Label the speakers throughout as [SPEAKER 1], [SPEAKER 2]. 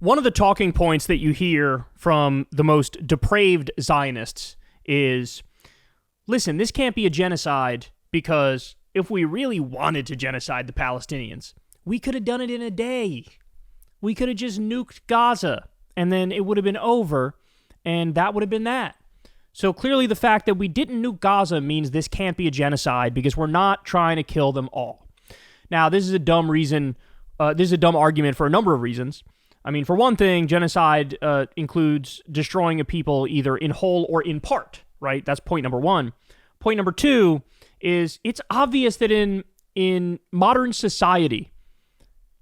[SPEAKER 1] One of the talking points that you hear from the most depraved Zionists is, listen, this can't be a genocide because if we really wanted to genocide the Palestinians, we could have done it in a day. We could have just nuked Gaza, and then it would have been over, and that would have been that. So clearly the fact that we didn't nuke Gaza means this can't be a genocide because we're not trying to kill them all. Now, this is a dumb reason. This is a dumb argument for a number of reasons. I mean, for one thing, genocide includes destroying a people either in whole or in part, right? That's point number one. Point number two is it's obvious that in modern society,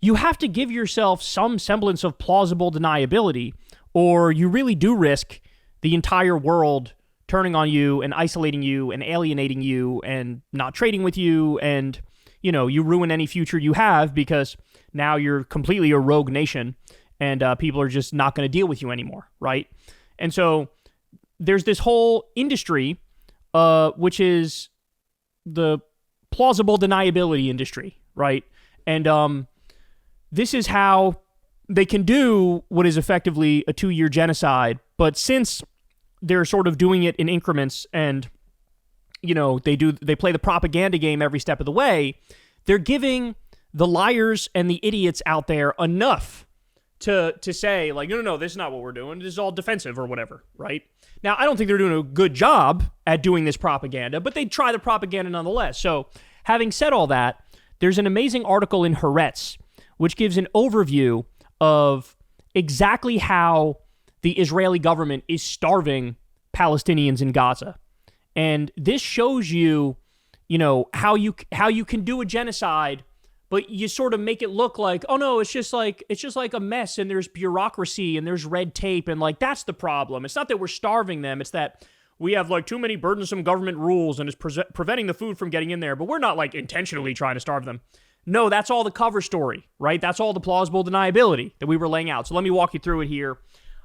[SPEAKER 1] you have to give yourself some semblance of plausible deniability, or you really do risk the entire world turning on you and isolating you and alienating you and not trading with you, and, you know, you ruin any future you have because now you're completely a rogue nation and people are just not going to deal with you anymore, right? And so there's this whole industry, which is the plausible deniability industry, right? And this is how they can do what is effectively a 2-year genocide, but since they're sort of doing it in increments and, you know, they play the propaganda game every step of the way, they're giving the liars and the idiots out there enough to say, like, no, this is not what we're doing. This is all defensive or whatever, right? Now, I don't think they're doing a good job at doing this propaganda, but they try the propaganda nonetheless. So, having said all that, there's an amazing article in Haaretz, which gives an overview of exactly how the Israeli government is starving Palestinians in Gaza. And this shows you, you know, how you can do a genocide, but you sort of make it look like, oh no, it's just like a mess and there's bureaucracy and there's red tape and like that's the problem. It's not that we're starving them, it's that we have like too many burdensome government rules and it's preventing the food from getting in there, but we're not like intentionally trying to starve them. No, that's all the cover story, right? That's all the plausible deniability that we were laying out. So let me walk you through it here.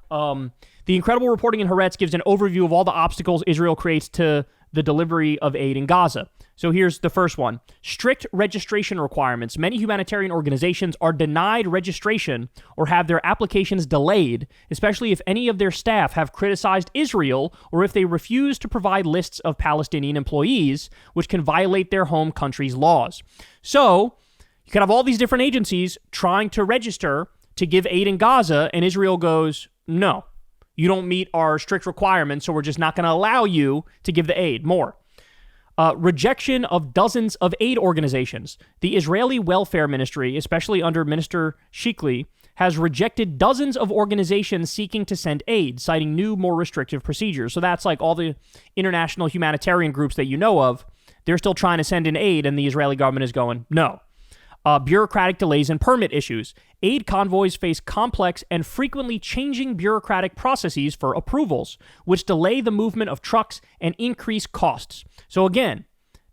[SPEAKER 1] The incredible reporting in Haaretz gives an overview of all the obstacles Israel creates to the delivery of aid in Gaza. So here's the first one. Strict registration requirements. Many humanitarian organizations are denied registration or have their applications delayed, especially if any of their staff have criticized Israel or if they refuse to provide lists of Palestinian employees, which can violate their home country's laws. So you could have all these different agencies trying to register to give aid in Gaza, and Israel goes, no, you don't meet our strict requirements, so we're just not going to allow you to give the aid. More. Rejection of dozens of aid organizations. The Israeli Welfare Ministry, especially under Minister Shikli, has rejected dozens of organizations seeking to send aid, citing new, more restrictive procedures. So that's like all the international humanitarian groups that you know of. They're still trying to send in aid, and the Israeli government is going, no. Bureaucratic delays and permit issues. Aid convoys face complex and frequently changing bureaucratic processes for approvals, which delay the movement of trucks and increase costs. So again,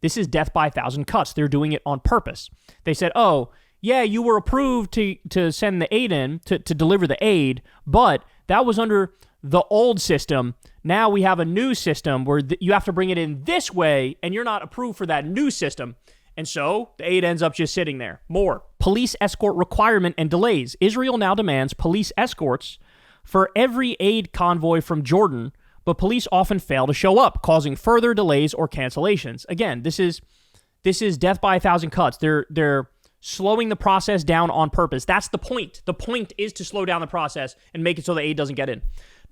[SPEAKER 1] this is death by a thousand cuts. They're doing it on purpose. They said, oh, yeah, you were approved to send the aid in, to deliver the aid, but that was under the old system. Now we have a new system where you have to bring it in this way, and you're not approved for that new system. And so the aid ends up just sitting there. More. Police escort requirement and delays. Israel now demands police escorts for every aid convoy from Jordan, but police often fail to show up, causing further delays or cancellations. Again, this is death by a thousand cuts. They're slowing the process down on purpose. That's the point. The point is to slow down the process and make it so the aid doesn't get in.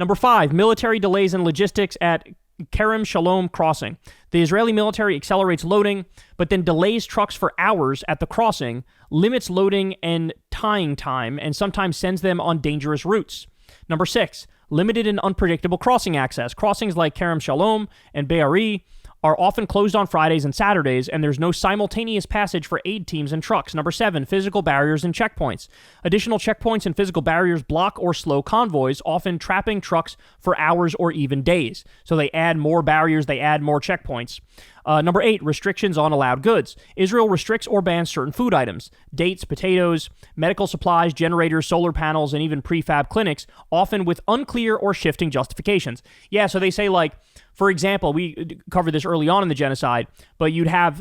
[SPEAKER 1] Number 5, military delays and logistics at Kerem Shalom crossing. The Israeli military accelerates loading, but then delays trucks for hours at the crossing, limits loading and tying time, and sometimes sends them on dangerous routes. Number 6, limited and unpredictable crossing access. Crossings like Kerem Shalom and Be'eri are often closed on Fridays and Saturdays, and there's no simultaneous passage for aid teams and trucks. Number 7, physical barriers and checkpoints. Additional checkpoints and physical barriers block or slow convoys, often trapping trucks for hours or even days. So they add more barriers, they add more checkpoints. Number 8, restrictions on allowed goods. Israel restricts or bans certain food items. Dates, potatoes, medical supplies, generators, solar panels, and even prefab clinics, often with unclear or shifting justifications. Yeah, so they say, like, for example, we covered this early on in the genocide, but you'd have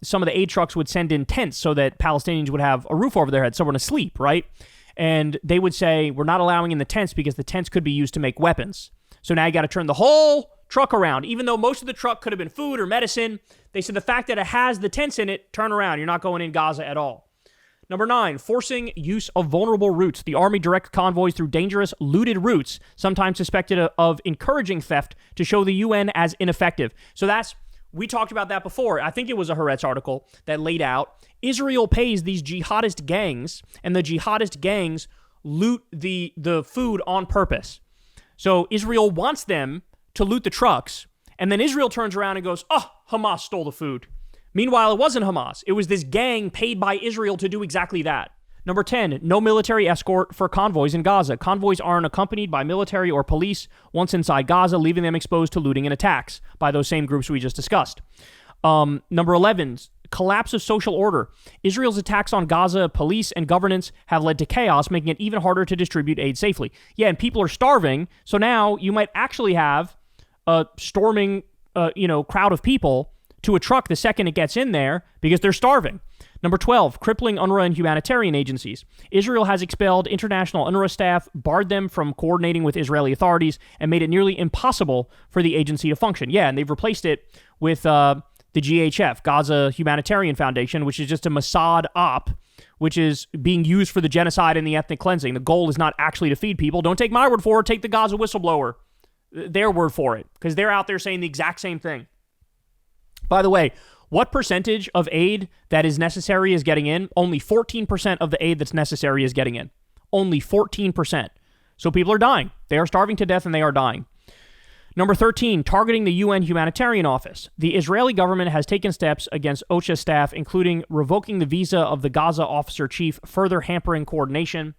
[SPEAKER 1] some of the aid trucks would send in tents so that Palestinians would have a roof over their head, someone to sleep, right? And they would say, we're not allowing in the tents because the tents could be used to make weapons. So now you got to turn the whole truck around. Even though most of the truck could have been food or medicine, they said the fact that it has the tents in it, turn around. You're not going in Gaza at all. Number 9, forcing use of vulnerable routes. The army directs convoys through dangerous, looted routes, sometimes suspected of encouraging theft to show the UN as ineffective. So we talked about that before. I think it was a Haaretz article that laid out Israel pays these jihadist gangs, and the jihadist gangs loot the food on purpose. So Israel wants them to loot the trucks, and then Israel turns around and goes, oh, Hamas stole the food. Meanwhile, it wasn't Hamas. It was this gang paid by Israel to do exactly that. Number 10, no military escort for convoys in Gaza. Convoys aren't accompanied by military or police once inside Gaza, leaving them exposed to looting and attacks by those same groups we just discussed. Number 11, collapse of social order. Israel's attacks on Gaza police and governance have led to chaos, making it even harder to distribute aid safely. Yeah, and people are starving, so now you might actually have a storming crowd of people to a truck the second it gets in there because they're starving. Number 12, crippling UNRWA and humanitarian agencies. Israel has expelled international UNRWA staff, barred them from coordinating with Israeli authorities, and made it nearly impossible for the agency to function. Yeah, and they've replaced it with the GHF, Gaza Humanitarian Foundation, which is just a Mossad op, which is being used for the genocide and the ethnic cleansing. The goal is not actually to feed people. Don't take my word for it. Take the Gaza whistleblower, their word for it, because they're out there saying the exact same thing. By the way, what percentage of aid that is necessary is getting in? Only 14% of the aid that's necessary is getting in. Only 14%. So people are dying. They are starving to death and they are dying. Number 13, targeting the UN Humanitarian Office. The Israeli government has taken steps against OCHA staff, including revoking the visa of the Gaza officer chief, further hampering coordination.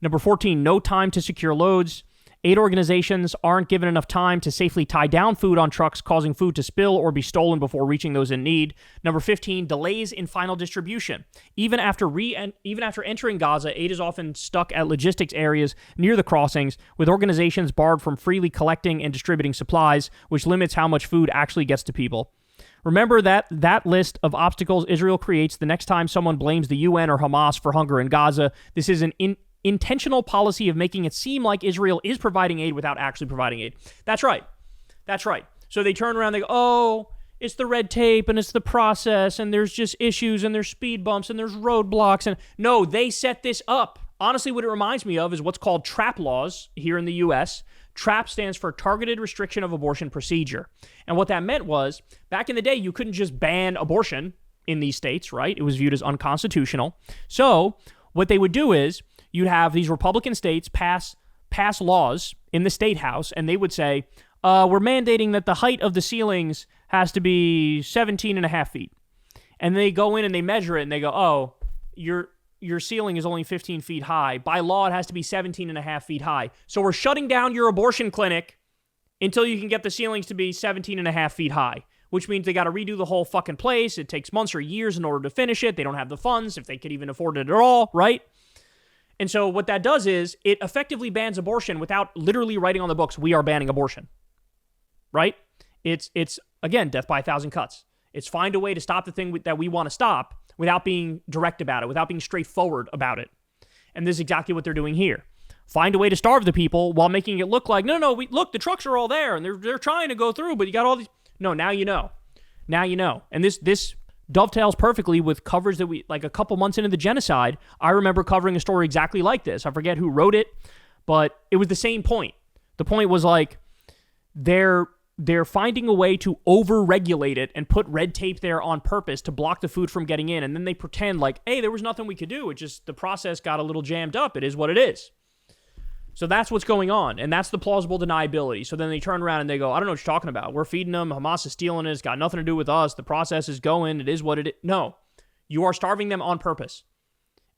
[SPEAKER 1] Number 14, no time to secure loads. Aid organizations aren't given enough time to safely tie down food on trucks, causing food to spill or be stolen before reaching those in need. Number 15, delays in final distribution. Even after entering Gaza, aid is often stuck at logistics areas near the crossings, with organizations barred from freely collecting and distributing supplies, which limits how much food actually gets to people. Remember that list of obstacles Israel creates the next time someone blames the UN or Hamas for hunger in Gaza. This is an intentional policy of making it seem like Israel is providing aid without actually providing aid. That's right. That's right. So they turn around and they go, oh, it's the red tape and it's the process and there's just issues and there's speed bumps and there's roadblocks. And no, they set this up. Honestly, what it reminds me of is what's called TRAP laws here in the U.S. TRAP stands for Targeted Restriction of Abortion Procedure. And what that meant was, back in the day, you couldn't just ban abortion in these states, right? It was viewed as unconstitutional. So what they would do is, you'd have these Republican states pass laws in the state house, and they would say, we're mandating that the height of the ceilings has to be 17 and a half feet. And they go in and they measure it, and they go, oh, your ceiling is only 15 feet high. By law, it has to be 17 and a half feet high. So we're shutting down your abortion clinic until you can get the ceilings to be 17 and a half feet high, which means they got to redo the whole fucking place. It takes months or years in order to finish it. They don't have the funds, if they could even afford it at all, right? And so what that does is it effectively bans abortion without literally writing on the books, we are banning abortion, right? It's again, death by a thousand cuts. It's find a way to stop the thing that we want to stop without being direct about it, without being straightforward about it. And this is exactly what they're doing here. Find a way to starve the people while making it look like, look, the trucks are all there and they're trying to go through, but you got all these. No, now you know. Now you know. And this dovetails perfectly with coverage that we, like a couple months into the genocide, I remember covering a story exactly like this. I forget who wrote it, but it was the same point. The point was like, they're finding a way to over-regulate it and put red tape there on purpose to block the food from getting in, and then they pretend like, hey, there was nothing we could do. It just, the process got a little jammed up. It is what it is. So that's what's going on, and that's the plausible deniability. So then they turn around and they go, I don't know what you're talking about. We're feeding them. Hamas is stealing it. It's got nothing to do with us. The process is going. It is what it is. No, you are starving them on purpose.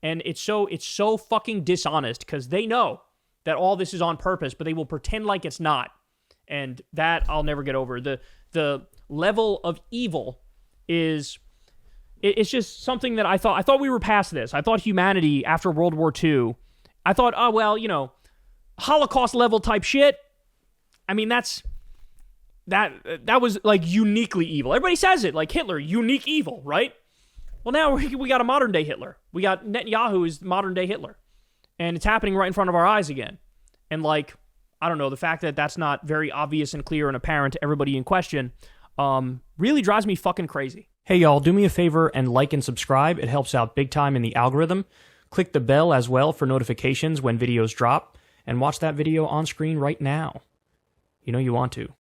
[SPEAKER 1] And it's so fucking dishonest because they know that all this is on purpose, but they will pretend like it's not. And that I'll never get over. The level of evil is, it's just something that I thought we were past this. I thought humanity after World War II, I thought, oh, well, Holocaust level type shit. I mean, that was like uniquely evil. Everybody says it, like Hitler, unique evil, right? Well, now we got a modern day Hitler. We got Netanyahu is modern day Hitler. And it's happening right in front of our eyes again. And like, I don't know, the fact that that's not very obvious and clear and apparent to everybody in question really drives me fucking crazy. Hey y'all, do me a favor and like and subscribe. It helps out big time in the algorithm. Click the bell as well for notifications when videos drop, and watch that video on screen right now. You know you want to.